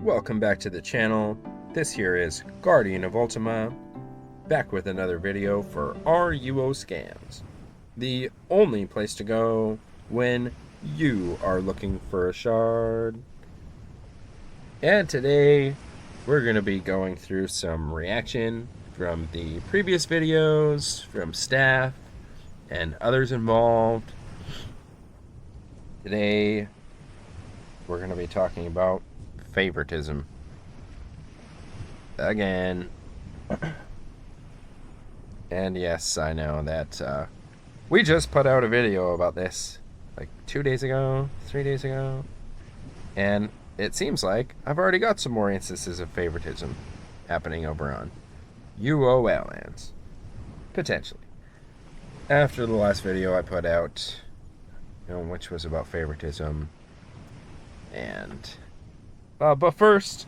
Welcome back to the channel. This here is Guardian of Ultima, back with another video for RUO scams. The only place to go when you are looking for a shard. And today we're going to be going through some reaction from the previous videos, from staff and others involved. Today we're going to be talking about favoritism again. And yes, I know that we just put out a video about this like 2 days ago, 3 days ago, and it seems like I've already got some more instances of favoritism happening over on Outlands, potentially. After the last video I put out, which was about favoritism, and but first,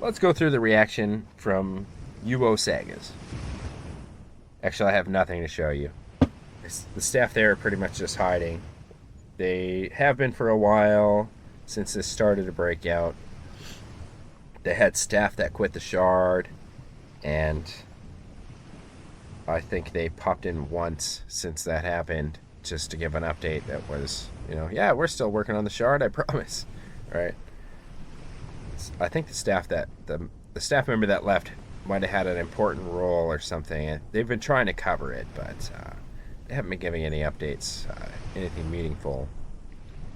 let's go through the reaction from Sagas. Actually, I have nothing to show you. The staff there are pretty much just hiding. They have been for a while, since this started to break out. They had staff that quit the shard, and I think they popped in once since that happened, just to give an update that was, yeah, we're still working on the shard, I promise. Right? I think the staff that the staff member that left might have had an important role or something. They've been trying to cover it, but they haven't been giving any updates, anything meaningful.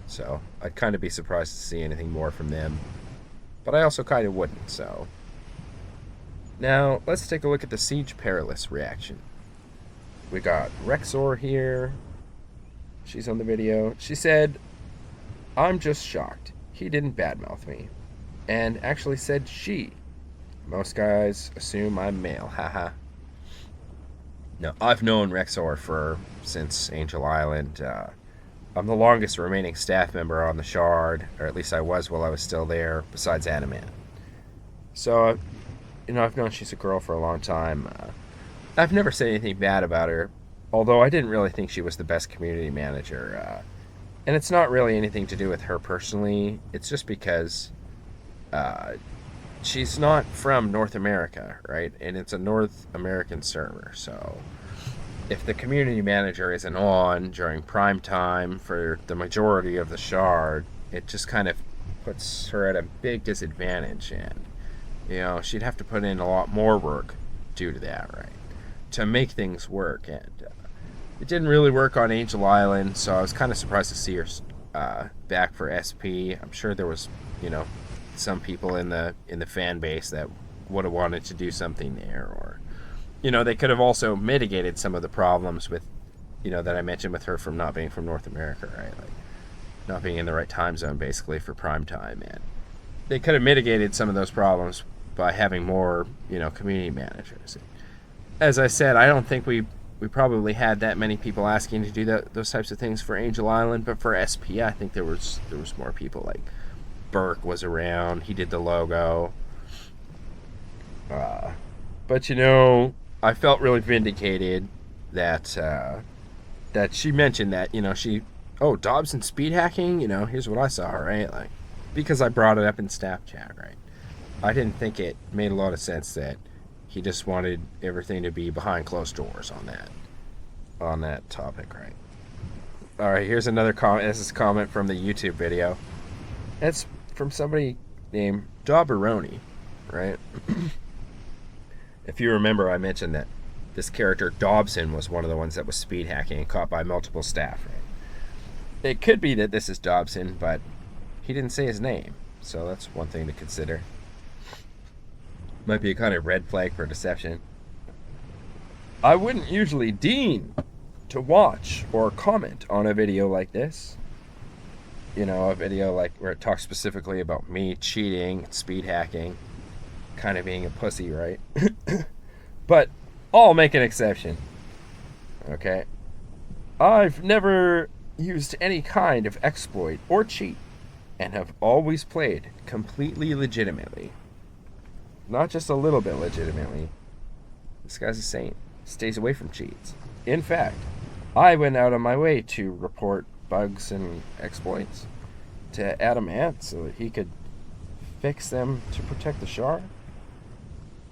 So I'd kind of be surprised to see anything more from them, but I also kind of wouldn't. So now let's take a look at the Siege Perilous reaction. We got Rexor here. She's on the video. She said, "I'm just shocked. He didn't badmouth me. And actually said she. Most guys assume I'm male, haha." Now, I've known Rexor since Angel Island. I'm the longest remaining staff member on the shard, or at least I was while I was still there, besides Adamant. So, I've known she's a girl for a long time. I've never said anything bad about her, although I didn't really think she was the best community manager. And it's not really anything to do with her personally. It's just because she's not from North America, right? And it's a North American server, so if the community manager isn't on during prime time for the majority of the shard, it just kind of puts her at a big disadvantage, and she'd have to put in a lot more work due to that, right, to make things work. And it didn't really work on Angel Island, so I was kind of surprised to see her back for SP. I'm sure there was, some people in the fan base that would have wanted to do something there, or they could have also mitigated some of the problems with that I mentioned with her from not being from North America, right? Like not being in the right time zone basically for prime time, and they could have mitigated some of those problems by having more community managers. As I said, I don't think we probably had that many people asking to do those types of things for Angel Island, but for SP I think there was more people. Like Burke was around, he did the logo. But I felt really vindicated that that she mentioned that, Dobson speed hacking, here's what I saw, right? Like, because I brought it up in staff chat, right? I didn't think it made a lot of sense that he just wanted everything to be behind closed doors on that topic, right? All right, here's another comment. This is a comment from the YouTube video. It's from somebody named Dauberoni, right? If you remember, I mentioned that this character Dobson was one of the ones that was speed hacking and caught by multiple staff, right? It could be that this is Dobson, but he didn't say his name, so that's one thing to consider. Might be a kind of red flag for deception. I wouldn't usually deign to watch or comment on a video like this. A video like where it talks specifically about me cheating, speed hacking, kind of being a pussy, right? But I'll make an exception. Okay? I've never used any kind of exploit or cheat, and have always played completely legitimately. Not just a little bit legitimately. This guy's a saint. Stays away from cheats. In fact, I went out of my way to report bugs and exploits to Adamant so that he could fix them to protect the shard?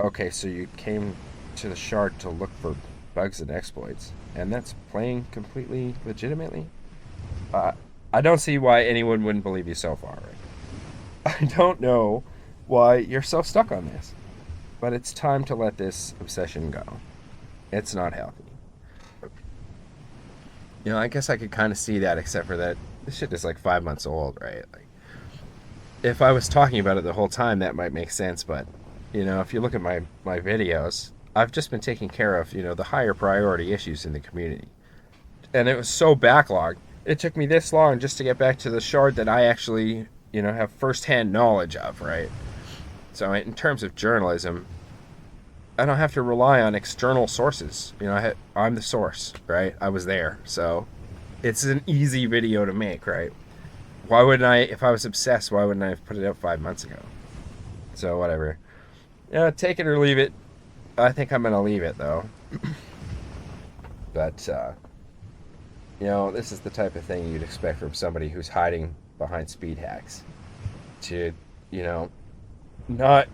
Okay, so you came to the shard to look for bugs and exploits, and that's playing completely legitimately? I don't see why anyone wouldn't believe you so far, right? I don't know why you're so stuck on this, but it's time to let this obsession go. It's not healthy. You know, I guess I could kind of see that, except for that this shit is like 5 months old, right? Like, if I was talking about it the whole time, that might make sense, but, you know, if you look at my videos, I've just been taking care of, you know, the higher priority issues in the community. And it was so backlogged, it took me this long just to get back to the shard that I actually, you know, have firsthand knowledge of, right? So in terms of journalism, I don't have to rely on external sources. You know, I'm the source, right? I was there. So it's an easy video to make, right? Why wouldn't I, if I was obsessed, why wouldn't I have put it out 5 months ago? So whatever. Yeah, take it or leave it. I think I'm going to leave it, though. But, you know, this is the type of thing you'd expect from somebody who's hiding behind speed hacks. To, you know, not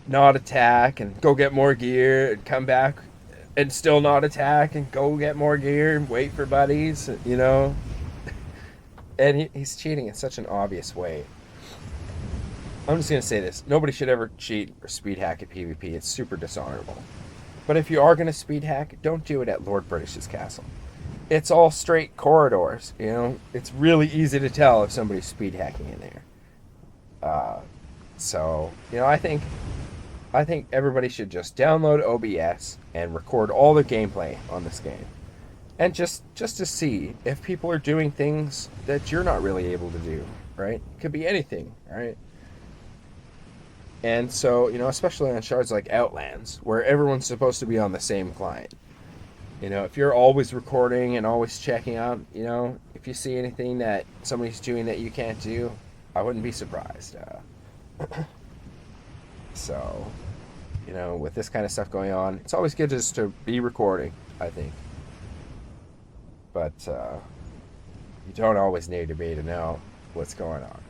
attack and go get more gear and come back and still not attack and go get more gear and wait for buddies, you know. And he's cheating in such an obvious way. I'm just going to say this. Nobody should ever cheat or speed hack at PvP. It's super dishonorable. But if you are going to speed hack, don't do it at Lord British's castle. It's all straight corridors, you know. It's really easy to tell if somebody's speed hacking in there. So, you know, I think everybody should just download OBS and record all the gameplay on this game. And just to see if people are doing things that you're not really able to do, right? It could be anything, right? And so, you know, especially on shards like Outlands, where everyone's supposed to be on the same client. You know, if you're always recording and always checking out, you know, if you see anything that somebody's doing that you can't do, I wouldn't be surprised. So, you know, with this kind of stuff going on, it's always good just to be recording, I think. But you don't always need to be to know what's going on.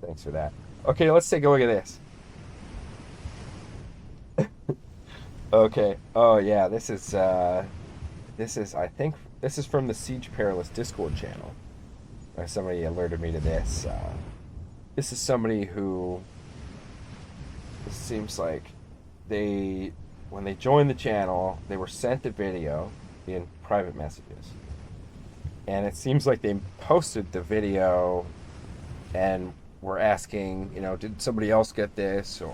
Thanks for that. Okay, let's take a look at this. Okay. Oh yeah, this is I think this is from the Siege Perilous Discord channel. Somebody alerted me to this. This is somebody who, it seems like when they joined the channel, they were sent the video in private messages. And it seems like they posted the video and were asking, you know, did somebody else get this, or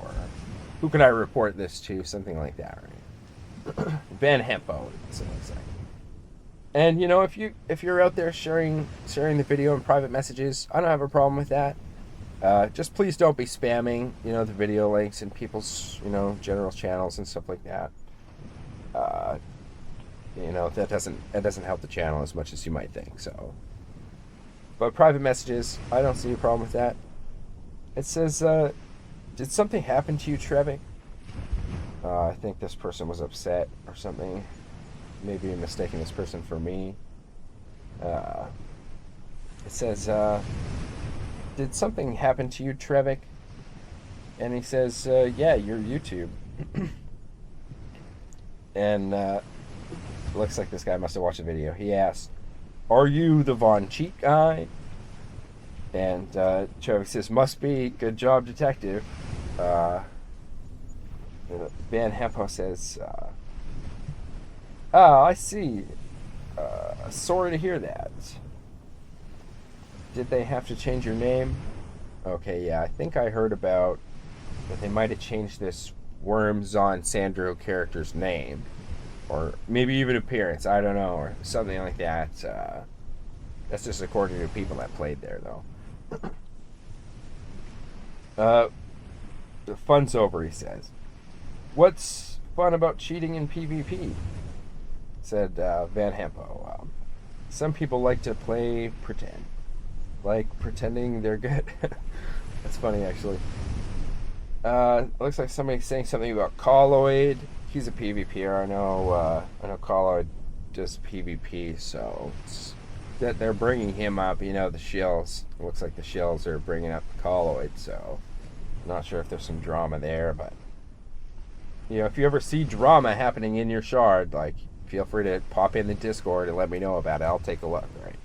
who can I report this to, something like that, right? Van Hempo, something like that. And you know, if you're out there sharing the video in private messages, I don't have a problem with that. Just please don't be spamming, you know, the video links in people's, you know, general channels and stuff like that. You know, that doesn't help the channel as much as you might think. So, but private messages, I don't see a problem with that. It says, did something happen to you, Trevik? I think this person was upset or something. Maybe you're mistaking this person for me. It says, did something happen to you, Trevik? And he says, yeah, you're YouTube. And looks like this guy must have watched the video. He asked, are you the Von Cheat guy? And Trevik says, must be. Good job, detective. Van Hempo says, oh, I see. Sorry to hear that. Did they have to change your name? Okay, yeah, I think I heard about that they might have changed this Wormzon Sandro character's name. Or maybe even appearance, I don't know, or something like that. That's just according to people that played there, though. The fun's over, he says. What's fun about cheating in PvP? Said Van Hempo. Some people like to play pretend. Like pretending they're good. That's funny, actually. Looks like somebody's saying something about Colloid. He's a PvPer. I know Colloid does PvP, so that they're bringing him up. You know, the shills. It looks like the shills are bringing up Colloid, so Not sure if there's some drama there, but you know, if you ever see drama happening in your shard, like, feel free to pop in the Discord and let me know about it. I'll take a look, right?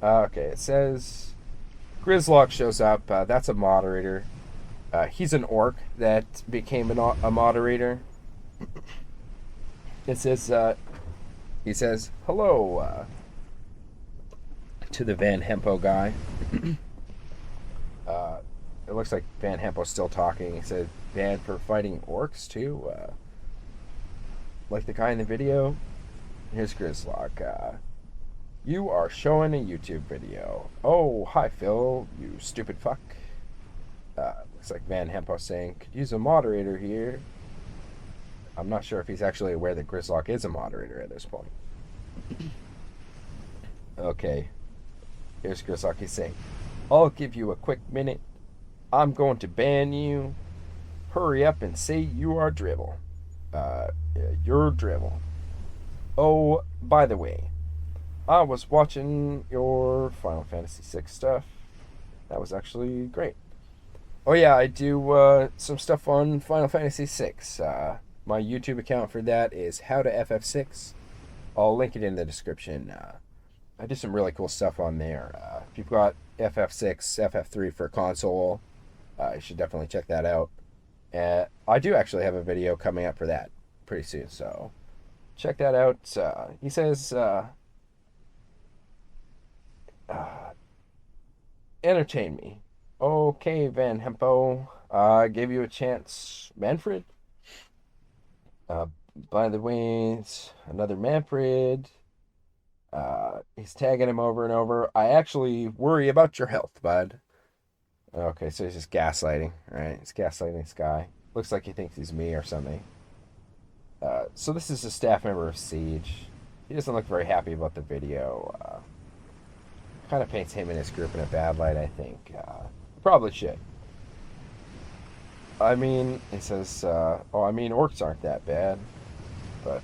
Okay, it says Grizzlock shows up. That's a moderator. He's an orc that became a moderator. It says, he says, hello to the Van Hempo guy. It looks like Van Hempo's still talking. He said, banned for fighting orcs too. Like the guy in the video. Here's Grizzlock. You are showing a YouTube video. Oh, hi Phil, you stupid fuck. Looks like Van Hempo saying, could use a moderator here. I'm not sure if he's actually aware that Grizzlock is a moderator at this point. Okay. Here's Grizzlock. He's saying, I'll give you a quick minute. I'm going to ban you. Hurry up and say you are Dribble. You're Dribble. Oh, by the way, I was watching your Final Fantasy VI stuff. That was actually great. Oh yeah, I do some stuff on Final Fantasy VI. My YouTube account for that is How to FF6. I'll link it in the description. I did some really cool stuff on there. If you've got FF6, FF3 for console, you should definitely check that out. I do actually have a video coming up for that pretty soon, so check that out. He says, entertain me. Okay, Van Hempo, I gave you a chance. Manfred? By the way, it's another Manfred. He's tagging him over and over. I actually worry about your health, bud. Okay, so he's just gaslighting, right? He's gaslighting this guy. Looks like he thinks he's me or something. So this is a staff member of Siege. He doesn't look very happy about the video. Kind of paints him and his group in a bad light, I think. Probably should. I mean, it says, orcs aren't that bad. But,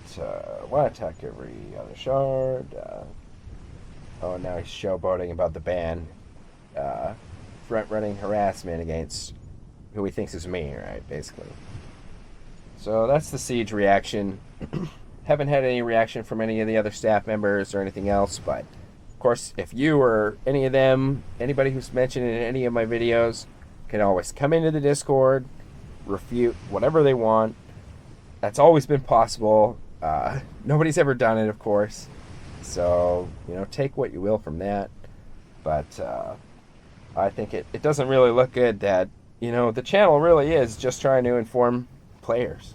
why attack every other shard? Now he's showboating about the ban. Front-running harassment against who he thinks is me, right, basically. So that's the Siege reaction. Haven't had any reaction from any of the other staff members or anything else, but of course, if you or any of them, anybody who's mentioned in any of my videos, can always come into the Discord, refute whatever they want. That's always been possible. Nobody's ever done it, of course. So, take what you will from that. But I think it doesn't really look good that, the channel really is just trying to inform players.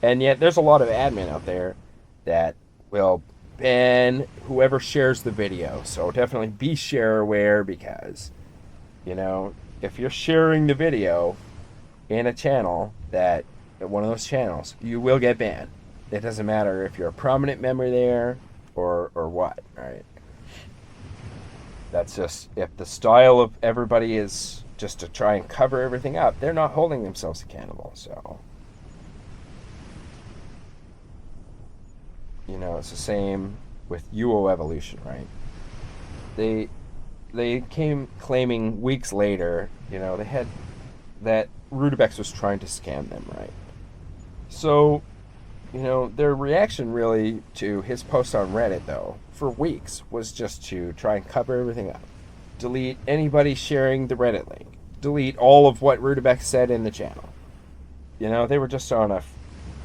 And yet there's a lot of admin out there that will ban whoever shares the video. So definitely be share aware, because, if you're sharing the video in a channel one of those channels, you will get banned. It doesn't matter if you're a prominent member there or what, right? That's just, if the style of everybody is just to try and cover everything up, they're not holding themselves accountable. So, it's the same with UO Evolution, right? They came claiming weeks later, they had that Rudebex was trying to scam them, right? So, their reaction really to his post on Reddit, though, for weeks, was just to try and cover everything up. Delete anybody sharing the Reddit link. Delete all of what Rudebex said in the channel. They were just on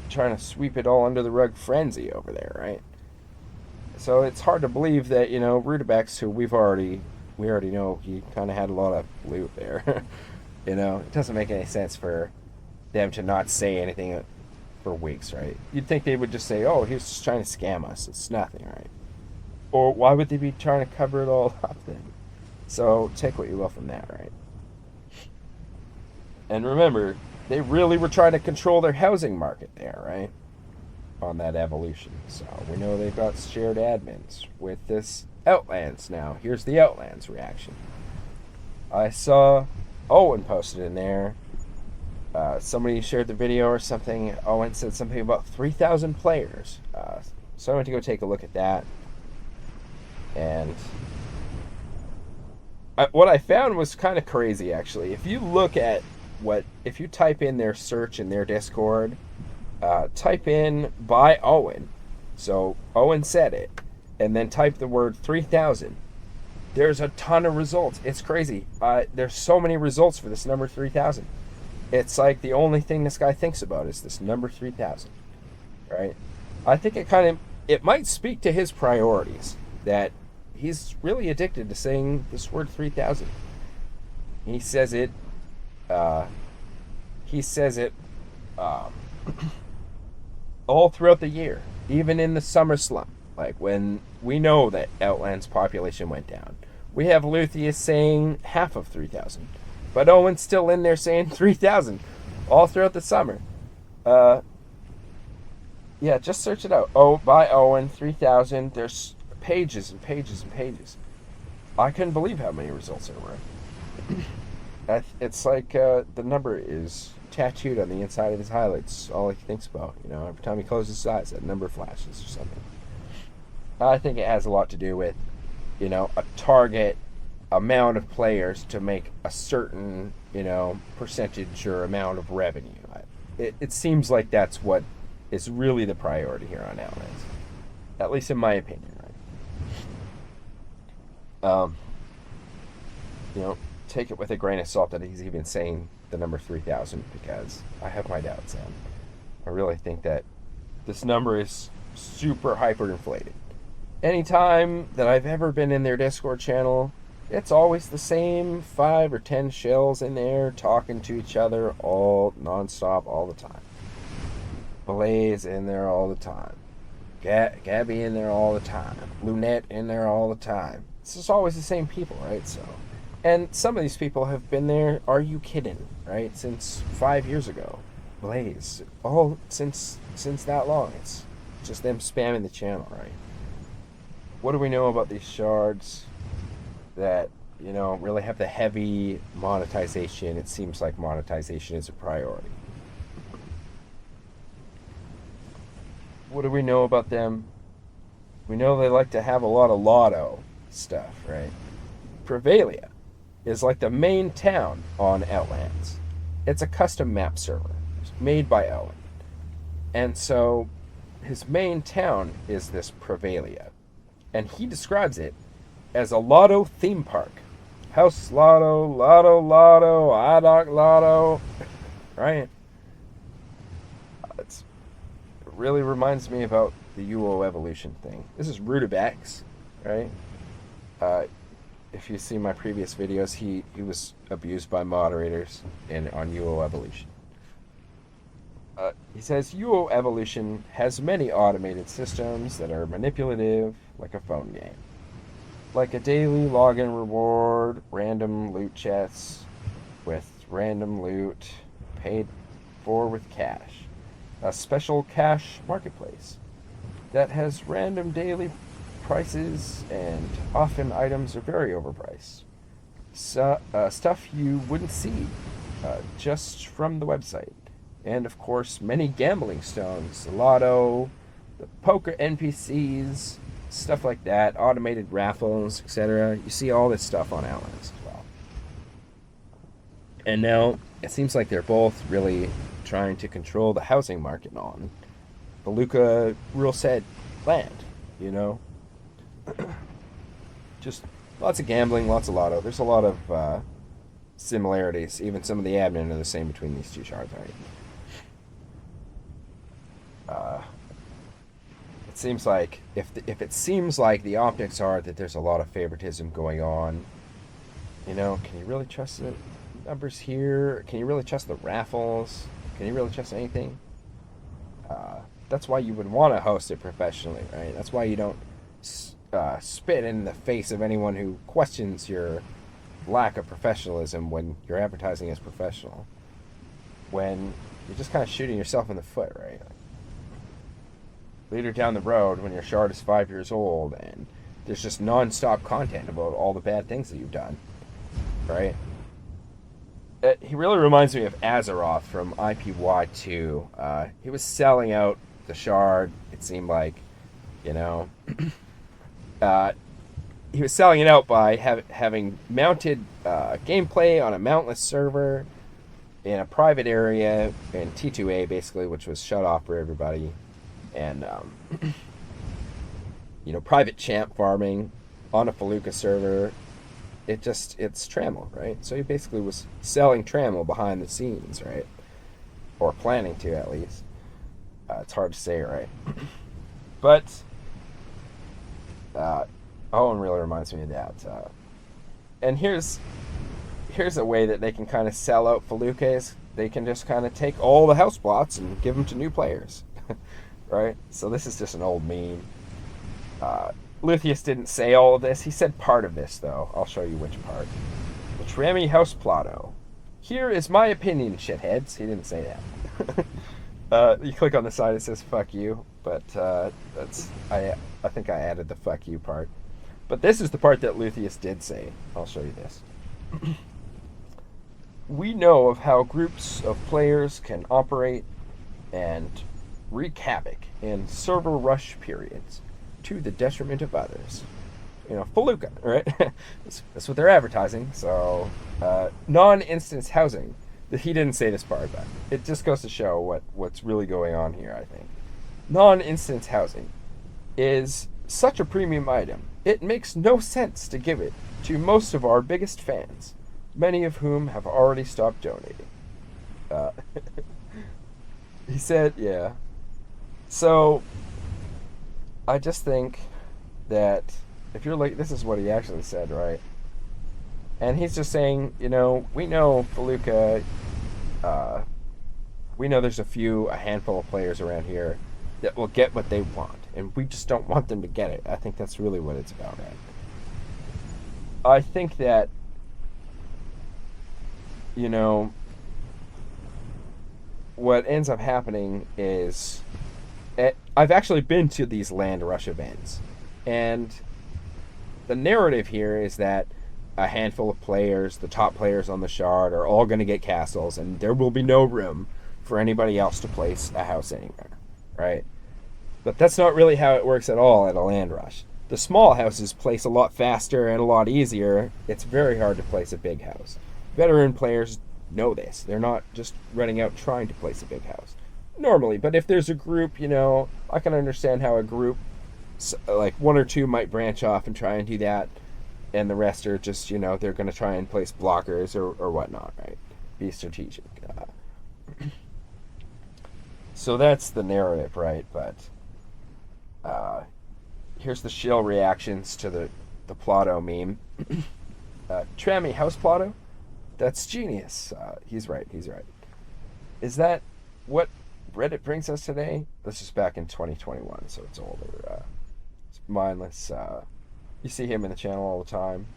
trying to sweep it all under the rug frenzy over there, right? So it's hard to believe that, Rudebex, who we already know he kind of had a lot of loot there. It doesn't make any sense for them to not say anything for weeks, right? You'd think they would just say, oh, he was just trying to scam us. It's nothing, right? Or why would they be trying to cover it all up then? So take what you will from that, right? And remember, they really were trying to control their housing market there, right? On that evolution. So we know they've got shared admins with this Outlands now. Here's the Outlands reaction. I saw Owen posted in there. Somebody shared the video or something. Owen said something about 3,000 players. So I went to go take a look at that. And what I found was kind of crazy, actually. If you look at what if you type in their search in their Discord, type in by Owen. So Owen said it, and then type the word 3,000. There's a ton of results. It's crazy. There's so many results for this number 3,000. It's like the only thing this guy thinks about is this number 3,000, right? I think it might speak to his priorities that he's really addicted to saying this word 3,000. He says it. All throughout the year, even in the summer slump, like when we know that Outlands population went down. We have Luthia saying half of 3,000, but Owen's still in there saying 3,000 all throughout the summer. Yeah, just search it out. By Owen, 3,000. There's pages and pages and pages. I couldn't believe how many results there were. It's like the number is tattooed on the inside of his highlights. All he thinks about, every time he closes his eyes, that number flashes or something. I think it has a lot to do with, a target amount of players to make a certain, percentage or amount of revenue. It seems like that's what is really the priority here on Outlands, at least in my opinion, right? Take it with a grain of salt that he's even saying the number 3,000, because I have my doubts, and I really think that this number is super hyperinflated. Anytime that I've ever been in their Discord channel, it's always the same 5 or 10 shells in there talking to each other all nonstop all the time. Blaze in there all the time. Gabby in there all the time. Lunette in there all the time. It's just always the same people, right? And some of these people have been there, are you kidding, right? Since 5 years ago. Blaze. All since that long. It's just them spamming the channel, right? What do we know about these shards that, really have the heavy monetization? It seems like monetization is a priority. What do we know about them? We know they like to have a lot of lotto stuff, right? Prevalia is like the main town on Outlands. It's a custom map server. It's made by Owen. And so his main town is this Prevalia. And he describes it as a lotto theme park. House Lotto, Lotto Lotto, Adoc Lotto, right? It really reminds me about the UO evolution thing. This is Root of X, right? If you see my previous videos, he was abused by moderators on UO evolution. He says UO evolution has many automated systems that are manipulative, like a phone game. Like a daily login reward, random loot chests with random loot paid for with cash. A special cash marketplace that has random daily prices, and often items are very overpriced. Stuff you wouldn't see just from the website. And of course, many gambling stones, the lotto, the poker NPCs, stuff like that, automated raffles, etc. You see all this stuff on Outlands as well. And now it seems like they're both really trying to control the housing market on the Luca ruleset land, Just lots of gambling, lots of lotto. There's a lot of similarities. Even some of the admin are the same between these two shards, right? It seems like if it seems like the optics are that there's a lot of favoritism going on, can you really trust the numbers here? Can you really trust the raffles? Can you really trust anything? That's why you would want to host it professionally, right? That's why you don't spit in the face of anyone who questions your lack of professionalism when you're advertising as professional. When you're just kind of shooting yourself in the foot, right? Later down the road, when your shard is 5 years old and there's just non-stop content about all the bad things that you've done, right? He really reminds me of Azeroth from IPY2. He was selling out the shard, it seemed like, he was selling it out by having mounted gameplay on a mountless server, in a private area in T2A, basically, which was shut off for everybody. And, private champ farming on a Feluca server. It's Trammel, right? So he basically was selling Trammel behind the scenes, right? Or planning to, at least. It's hard to say, right? But Owen really reminds me of that. And here's a way that they can kind of sell out Felucas. They can just kind of take all the house plots and give them to new players, right? So this is just an old meme. Luthieus didn't say all of this. He said part of this, though. I'll show you which part. The Trammy House Plotto. Here is my opinion, shitheads. He didn't say that. You click on the side, it says "fuck you," but I think I added the "fuck you" part. But this is the part that Luthieus did say. I'll show you this. We know of how groups of players can operate and wreak havoc in server rush periods to the detriment of others. Feluca, right? That's what they're advertising. So, non-instance housing. He didn't say this part, but it just goes to show what's really going on here, I think. Non-instance housing is such a premium item, it makes no sense to give it to most of our biggest fans, many of whom have already stopped donating. He said, yeah. So, I just think that if you're like, this is what he actually said, right? And he's just saying, we know Feluca, we know there's a handful of players around here that will get what they want, and we just don't want them to get it. I think that's really what it's about, right? I think that, what ends up happening is, I've actually been to these land rush events, and the narrative here is that a handful of players, the top players on the shard, are all going to get castles, and there will be no room for anybody else to place a house anywhere, right? But that's not really how it works at all at a land rush. The small houses place a lot faster and a lot easier. It's very hard to place a big house. Veteran players know this. They're not just running out trying to place a big house normally, but if there's a group, I can understand how a group, like one or two, might branch off and try and do that, and the rest are just, they're going to try and place blockers or whatnot, right? Be strategic. So that's the narrative, right? But here's the shill reactions to the Plotto meme. Trammy House Plotto? That's genius. He's right. Is that what Reddit brings us today? This is back in 2021, so it's older. It's mindless. You see him in the channel all the time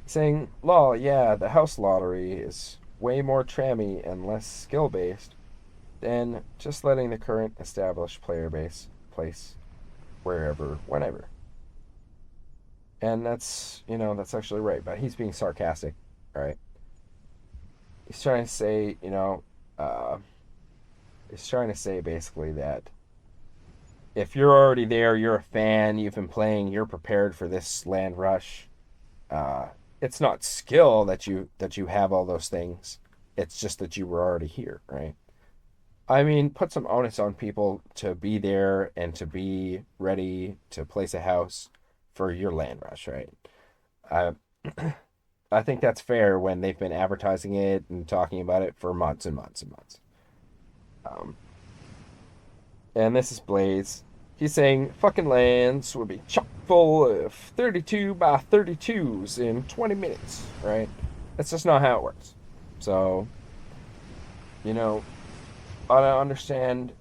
saying, lol, yeah, the house lottery is way more trammy and less skill-based than just letting the current established player base place wherever, whenever. And that's actually right, but he's being sarcastic, right? He's trying to say, he's trying to say basically that if you're already there, you're a fan, you've been playing, you're prepared for this land rush. It's not skill that you have all those things. It's just that you were already here, right? I mean, put some onus on people to be there and to be ready to place a house for your land rush, right? I think that's fair when they've been advertising it and talking about it for months and months and months. And this is Blaze. He's saying fucking lands would be chock full of 32 by 32s in 20 minutes, right? That's just not how it works. So, I don't understand.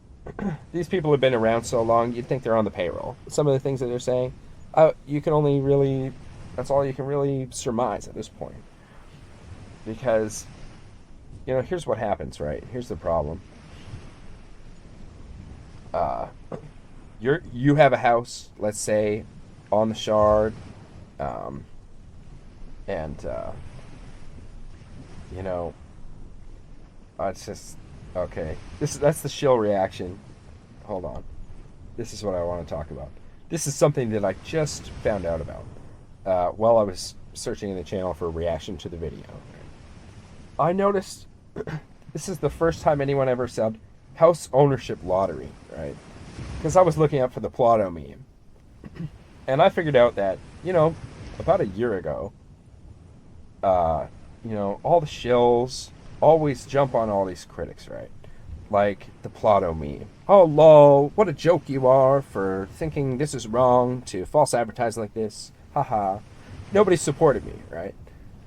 These people have been around so long, you'd think they're on the payroll. Some of the things that they're saying, you can only really, that's all you can really surmise at this point. Because, here's what happens, right? Here's the problem. You have a house, let's say, on the shard, it's just, okay. That's the shill reaction. Hold on. This is what I want to talk about. This is something that I just found out about while I was searching in the channel for a reaction to the video. I noticed this is the first time anyone ever said house ownership lottery, right? Because I was looking up for the Plotto meme. And I figured out that, about a year ago, all the shills always jump on all these critics, right? Like the Plotto meme. Oh, lol, what a joke you are for thinking this is wrong to false advertise like this. Haha. Nobody supported me, right?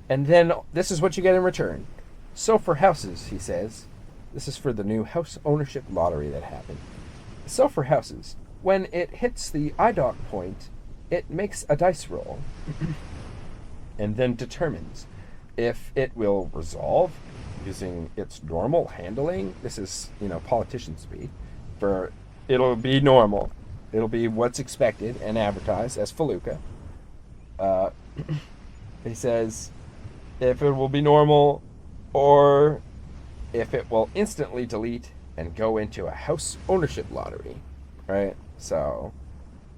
And then this is what you get in return. So for houses, he says, this is for the new house ownership lottery that happened. So for houses, when it hits the IDOC point, it makes a dice roll and then determines if it will resolve using its normal handling. This is, politician speak. It'll be normal. It'll be what's expected and advertised as Feluca. He says if it will be normal or if it will instantly delete and go into a house ownership lottery, right? So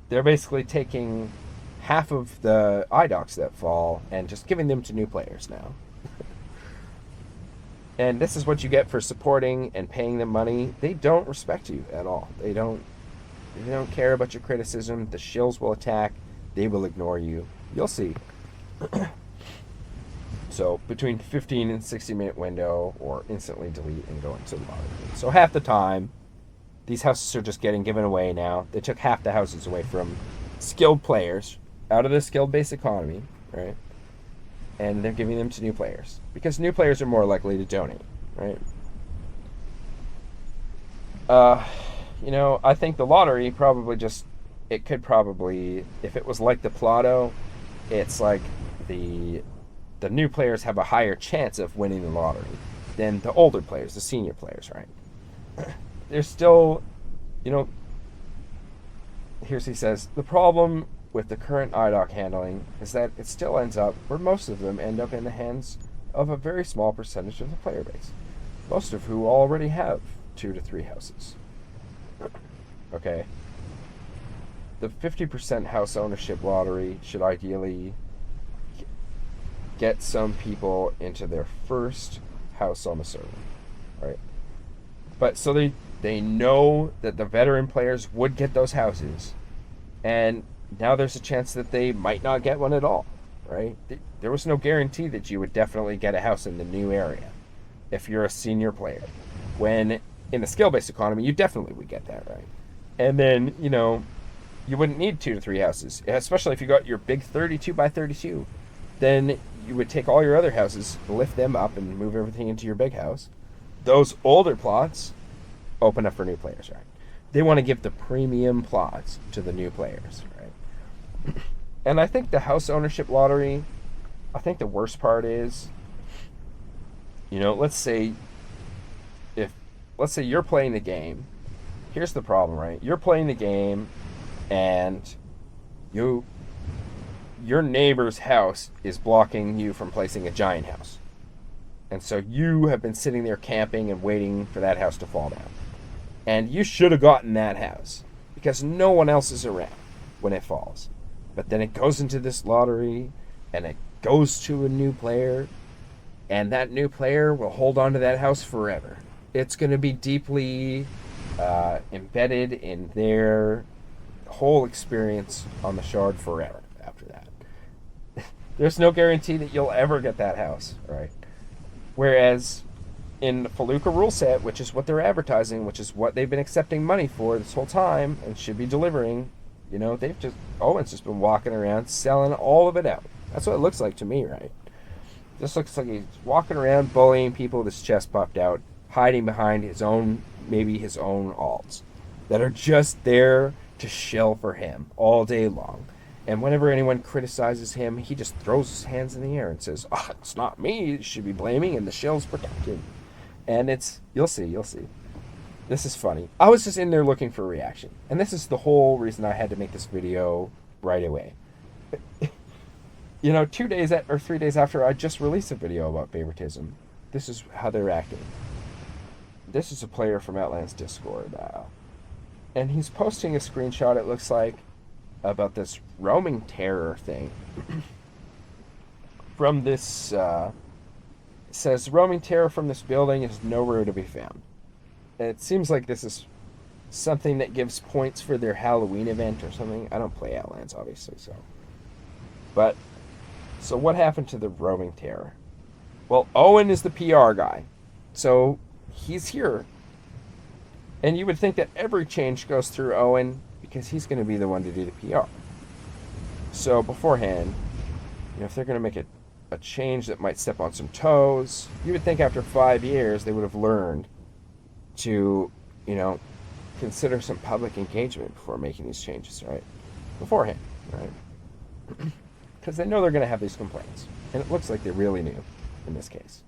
they're basically taking half of the IDOCs that fall and just giving them to new players now. And this is what you get for supporting and paying them money. They don't respect you at all. They don't care about your criticism. The shills will attack. They will ignore you. You'll see. So between 15 and 60-minute window, or instantly delete and go into the lottery. So half the time, these houses are just getting given away now. They took half the houses away from skilled players out of the skill-based economy, right? And they're giving them to new players because new players are more likely to donate, right? I think the lottery could probably, if it was like the Plotto, it's like the new players have a higher chance of winning the lottery than the older players, the senior players, right? There's still, here's he says, the problem with the current IDOC handling is that it still ends up where most of them end up in the hands of a very small percentage of the player base, most of who already have 2 to 3 houses. Okay. The 50% house ownership lottery should ideally get some people into their first house on the server, right? But so they know that the veteran players would get those houses, and now there's a chance that they might not get one at all, right? There was no guarantee that you would definitely get a house in the new area if you're a senior player. When in the skill-based economy, you definitely would get that, right? And then, you wouldn't need 2 to 3 houses, especially if you got your big 32 by 32. Then you would take all your other houses, lift them up, and move everything into your big house. Those older plots open up for new players, right? They want to give the premium plots to the new players, right? And I think the house ownership lottery, I think the worst part is, let's say you're playing the game. Here's the problem, right? You're playing the game and your neighbor's house is blocking you from placing a giant house. And so you have been sitting there camping and waiting for that house to fall down. And you should have gotten that house because no one else is around when it falls. But then it goes into this lottery and it goes to a new player, and that new player will hold on to that house forever. It's going to be deeply embedded in their whole experience on the shard forever after that. There's no guarantee that you'll ever get that house, right? Whereas in the Feluca rule set, which is what they're advertising, which is what they've been accepting money for this whole time and should be delivering, Owen's just been walking around selling all of it out. That's what it looks like to me, right? This looks like he's walking around bullying people with his chest puffed out, hiding behind his own alts that are just there to shill for him all day long. And whenever anyone criticizes him, he just throws his hands in the air and says, it's not me you should be blaming, and the shills protect him. And you'll see. This is funny. I was just in there looking for a reaction. And this is the whole reason I had to make this video right away. 2 days or 3 days after I just released a video about favoritism, this is how they're acting. This is a player from Outlands Discord. And he's posting a screenshot, it looks like, about this roaming terror thing from this says roaming terror from this building is nowhere to be found. It seems like this is something that gives points for their Halloween event or something. I don't play Outlands, obviously, so. But, so what happened to the roaming terror? Well, Owen is the PR guy, so he's here. And you would think that every change goes through Owen because he's going to be the one to do the PR. So beforehand, if they're going to make a change that might step on some toes, you would think after 5 years they would have learned to, consider some public engagement before making these changes, right? Beforehand, right? Because they know they're going to have these complaints. And it looks like they really knew in this case.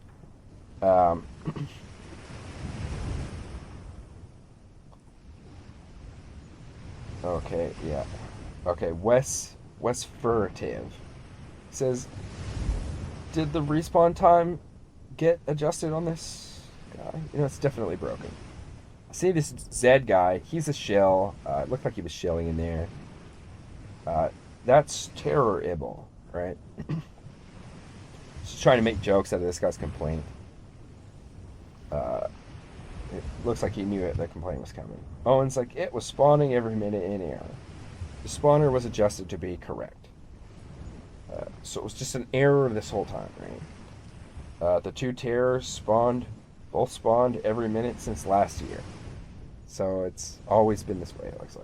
Okay, yeah. Okay, Wes Furtive says, did the respawn time get adjusted on this guy? It's definitely broken. See this Zed guy, he's a shill. It looked like he was shilling in there. That's Terror Ibble, right? Just trying to make jokes out of this guy's complaint. It looks like he knew the complaint was coming. Owen's like, it was spawning every minute in error. The spawner was adjusted to be correct. So it was just an error this whole time, right? The two terrors both spawned every minute since last year. So it's always been this way, it looks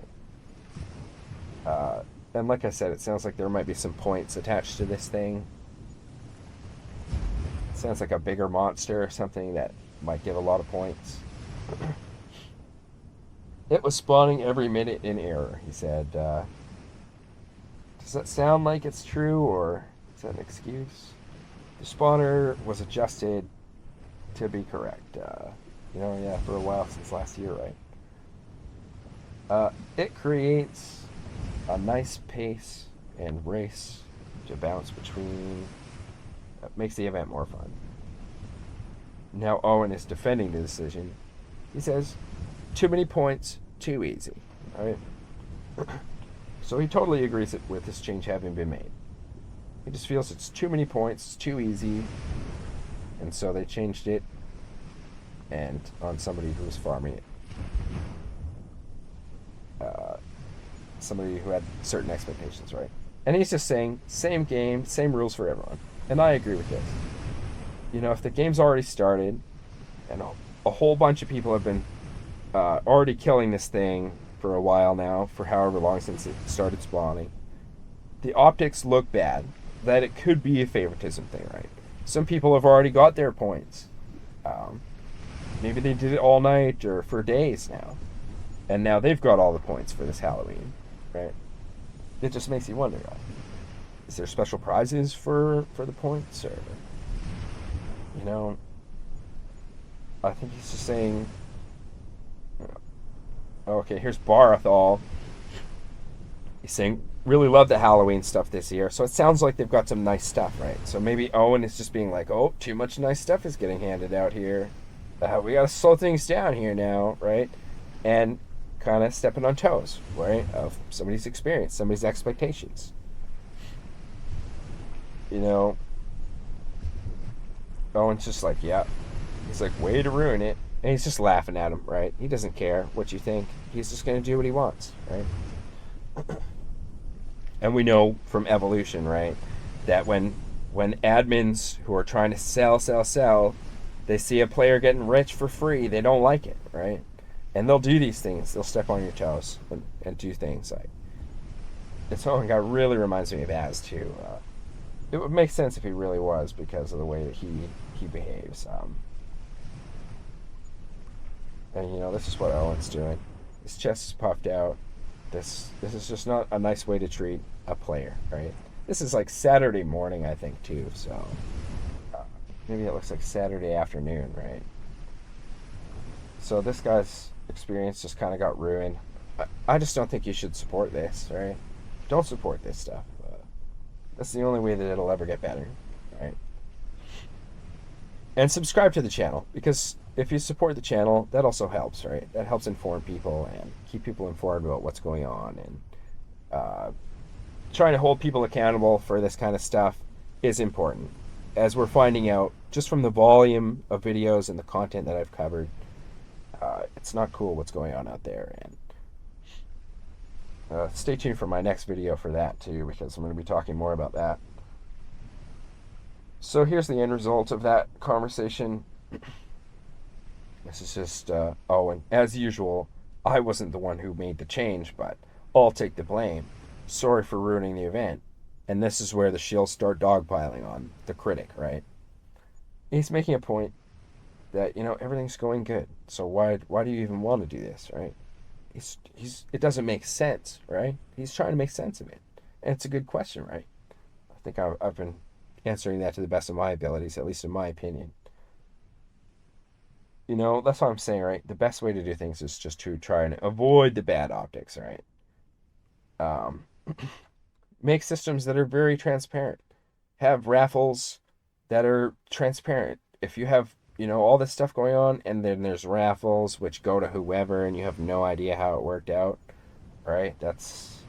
like. And like I said, it sounds like there might be some points attached to this thing. It sounds like a bigger monster or something that might give a lot of points. It was spawning every minute in error, he said. Does that sound like it's true, or is that an excuse? The spawner was adjusted to be correct. Yeah, for a while since last year, right? It creates a nice pace and race to bounce between. Makes the event more fun. Now Owen is defending the decision. He says, too many points, too easy. Right? So he totally agrees with this change having been made. He just feels it's too many points, it's too easy, and so they changed it, and on somebody who was farming it. Somebody who had certain expectations, right? And he's just saying, same game, same rules for everyone. And I agree with this. If the game's already started, and a whole bunch of people have been already killing this thing for a while now, for however long since it started spawning, the optics look bad, that it could be a favoritism thing, right? Some people have already got their points. Maybe they did it all night or for days now. And now they've got all the points for this Halloween, right? It just makes you wonder, is there special prizes for the points? Or, I think he's just saying, okay, here's Barathol. He's saying, really love the Halloween stuff this year. So it sounds like they've got some nice stuff, right? So maybe Owen is just being like, oh, too much nice stuff is getting handed out here. We got to slow things down here now, right? And kind of stepping on toes, right? Of somebody's experience, somebody's expectations. Owen's just like, yeah. He's like, way to ruin it. And he's just laughing at him, right? He doesn't care what you think. He's just going to do what he wants, right? And we know from Evolution, right, that when admins who are trying to sell, they see a player getting rich for free, they don't like it, right? And they'll do these things. They'll step on your toes and do things like. This whole guy really reminds me of Az too. It would make sense if he really was because of the way that he behaves. And this is what Owen's doing. His chest is puffed out. This is just not a nice way to treat a player, right? This is like Saturday morning, I think, too. So maybe it looks like Saturday afternoon, right? So this guy's experience just kind of got ruined. I just don't think you should support this, right? Don't support this stuff. That's the only way that it'll ever get better, right? And subscribe to the channel, because if you support the channel, that also helps, right? That helps inform people and keep people informed about what's going on. And trying to hold people accountable for this kind of stuff is important. As we're finding out just from the volume of videos and the content that I've covered, it's not cool what's going on out there. And stay tuned for my next video for that too, because I'm going to be talking more about that. So here's the end result of that conversation. This is just, and as usual, I wasn't the one who made the change, but I'll take the blame. Sorry for ruining the event. And this is where the shields start dogpiling on the critic, right? He's making a point that, everything's going good. So why do you even want to do this, right? It doesn't make sense, right? He's trying to make sense of it. And it's a good question, right? I think I've been answering that to the best of my abilities, at least in my opinion. That's what I'm saying, right? The best way to do things is just to try and avoid the bad optics, right? Make systems that are very transparent. Have raffles that are transparent. If you have, all this stuff going on, and then there's raffles which go to whoever, and you have no idea how it worked out, right? That's,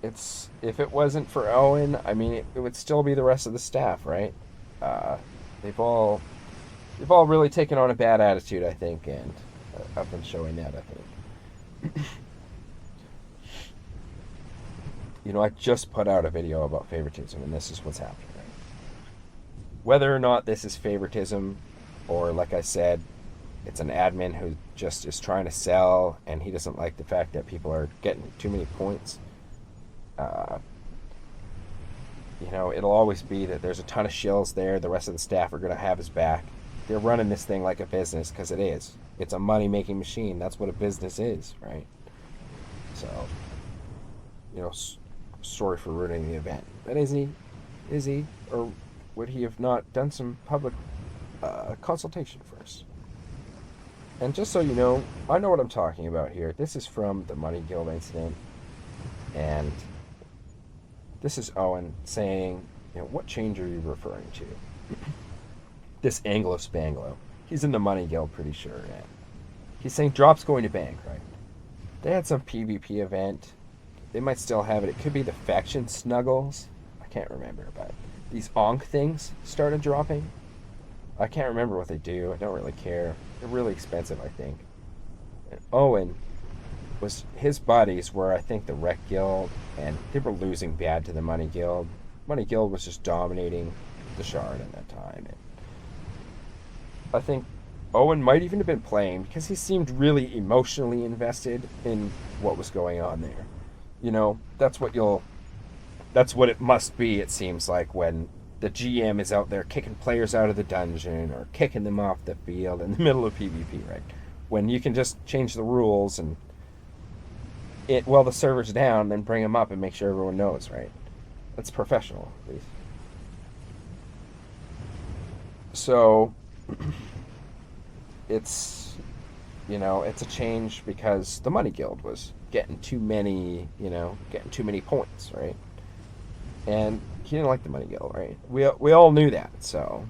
it's, if it wasn't for Owen, I mean, it would still be the rest of the staff, right? They've all really taken on a bad attitude, I think, and I've been showing that, I think. I just put out a video about favoritism, and this is what's happening, right? Whether or not this is favoritism, or like I said, it's an admin who just is trying to sell, and he doesn't like the fact that people are getting too many points. It'll always be that there's a ton of shills there. The rest of the staff are going to have his back. They're running this thing like a business, because it is. It's a money-making machine. That's what a business is, right? So, sorry for ruining the event. But is he, or would he have not done some public consultation first? And just so you know, I know what I'm talking about here. This is from the Money Guild incident, and this is Owen saying, what change are you referring to? This Anglo-Spanglo. He's in the Money Guild, pretty sure. And he's saying Drop's going to bank, right? They had some PvP event. They might still have it. It could be the faction snuggles. I can't remember, but these Onk things started dropping. I can't remember what they do. I don't really care. They're really expensive, I think. And Owen his buddies were, I think, the Wreck Guild, and they were losing bad to the Money Guild. Money Guild was just dominating the Shard at that time. And I think Owen might even have been playing, because he seemed really emotionally invested in what was going on there. That's what it must be, it seems like, when the GM is out there kicking players out of the dungeon or kicking them off the field in the middle of PvP, right? When you can just change the rules and while the server's down, then bring them up and make sure everyone knows, right? That's professional, at least. So, it's a change because the Money Guild was getting too many points, right? And he didn't like the Money Guild, right? We all knew that, so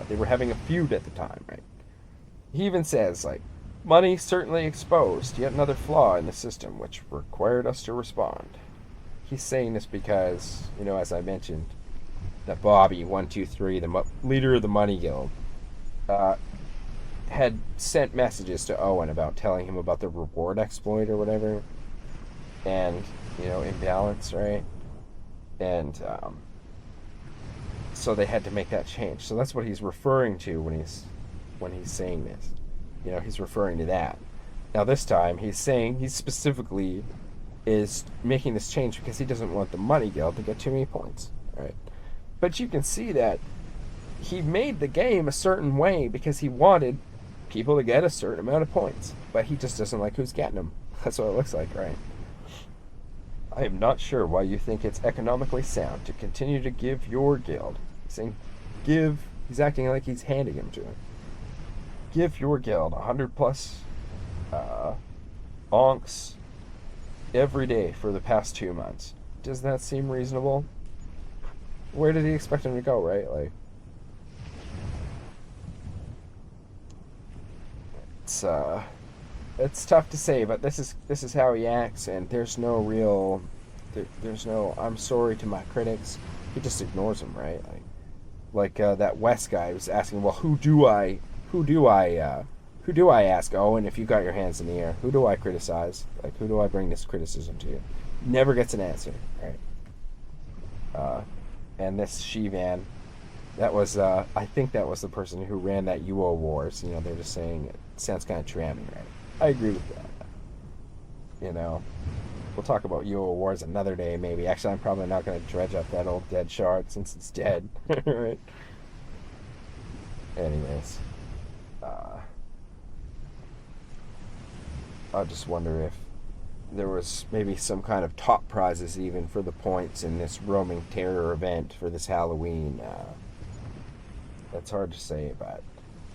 they were having a feud at the time, right? He even says, like, Money certainly exposed yet another flaw in the system which required us to respond. He's saying this because, as I mentioned, that Bobby 123, the leader of the Money Guild, had sent messages to Owen about telling him about the reward exploit or whatever, and imbalance, right? And so they had to make that change. So that's what he's referring to when he's saying this. He's referring to that. Now this time he's saying he specifically is making this change because he doesn't want the Money Guild to get too many points, right? But you can see that he made the game a certain way because he wanted people to get a certain amount of points, but he just doesn't like who's getting them. That's what it looks like, right? I am not sure why you think it's economically sound to continue to give your guild. He's saying give. He's acting like he's handing him to him. Give your guild 100 plus onks every day for the past 2 months. Does that seem reasonable? Where did he expect him to go, right? Like, it's tough to say, but this is how he acts, and there's no I'm sorry to my critics. he just ignores them, right? Like that West guy was asking, well, who do I ask? Oh, and if you got your hands in the air, who do I criticize? Like, who do I bring this criticism to? Never gets an answer, right? And this Shivan, that was, I think that was the person who ran that UO Wars. You know, they're just saying it sounds kind of trammy, right? I agree with that. You know, we'll talk about UO Wars another day, maybe. Actually, I'm probably not going to dredge up that old dead shard since it's dead, right? Anyways, I just wonder if there was maybe some kind of top prizes even for the points in this roaming terror event for this Halloween. That's hard to say, but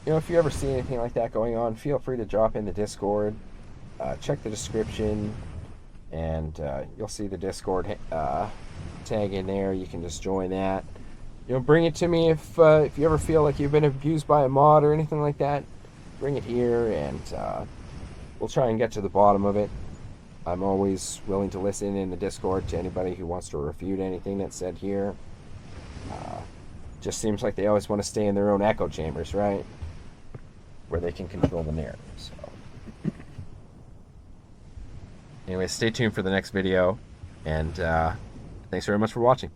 you know, if you ever see anything like that going on, feel free to drop in the Discord. Check the description, and you'll see the Discord tag in there. You can just join that. You know, bring it to me if you ever feel like you've been abused by a mod or anything like that. Bring it here, and we'll try and get to the bottom of it. I'm always willing to listen in the Discord to anybody who wants to refute anything that's said here. Just seems like they always want to stay in their own echo chambers, right? Where they can control the narrative. So, anyway, stay tuned for the next video, and thanks very much for watching.